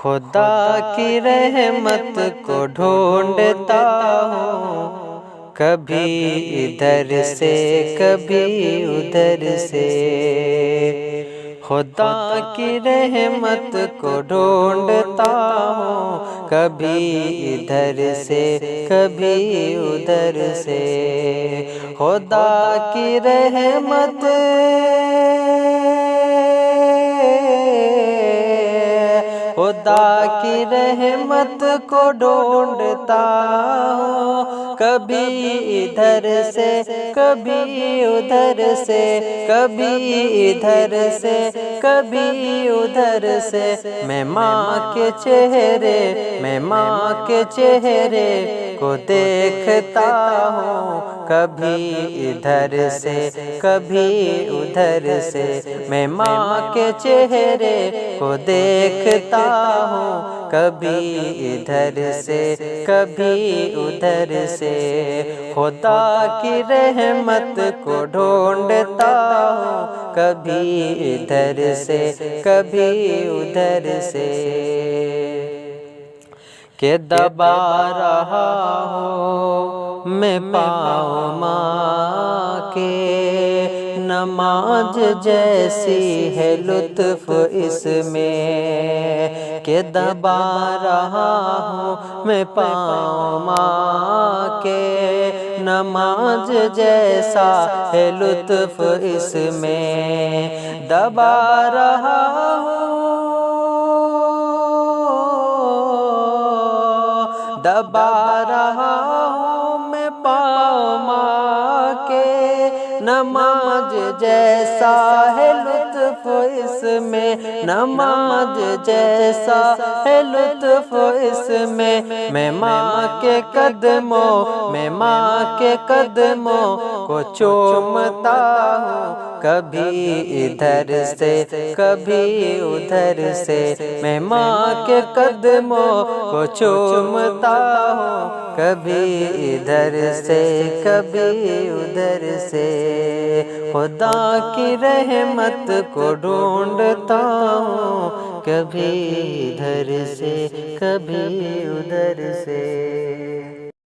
خدا کی رحمت کو ڈھونڈتا ہوں، کبھی ادھر سے کبھی ادھر سے۔ خدا کی رحمت کو ڈھونڈتا ہوں، کبھی ادھر سے کبھی ادھر سے۔ خدا کی رحمت خدا کی رحمت کو ڈھونڈتا ہوں، کبھی ادھر سے کبھی ادھر سے، کبھی ادھر سے کبھی ادھر سے۔ میں ماں کے چہرے کو دیکھتا ہوں، کبھی ادھر سے کبھی ادھر سے۔ میں ماں کے چہرے کو دیکھتا ہوں، کبھی ادھر سے کبھی ادھر سے۔ خدا کی رحمت کو ڈھونڈتا ہوں، کبھی ادھر سے کبھی ادھر سے۔ کہ دبا رہا ہوں میں پاؤں ماں کے، نماز جیسی ہے لطف اس میں۔ کہ دبا رہا ہوں میں پاؤں ماں کے، نماز جیسا ہے لطف اس میں۔ دبا رہا ہوں میں پاؤں ماں کے، نماز جیسا ہے لطف اس میں، نماز جیسا ہے لطف اس میں۔ میں ماں کے قدموں کو چومتا ہوں، کبھی ادھر سے کبھی ادھر سے۔ میں ماں کے قدموں کو چومتا ہوں، کبھی ادھر سے کبھی ادھر سے۔ خدا کی رحمت کو ڈھونڈتا ہوں، کبھی ادھر سے کبھی ادھر سے۔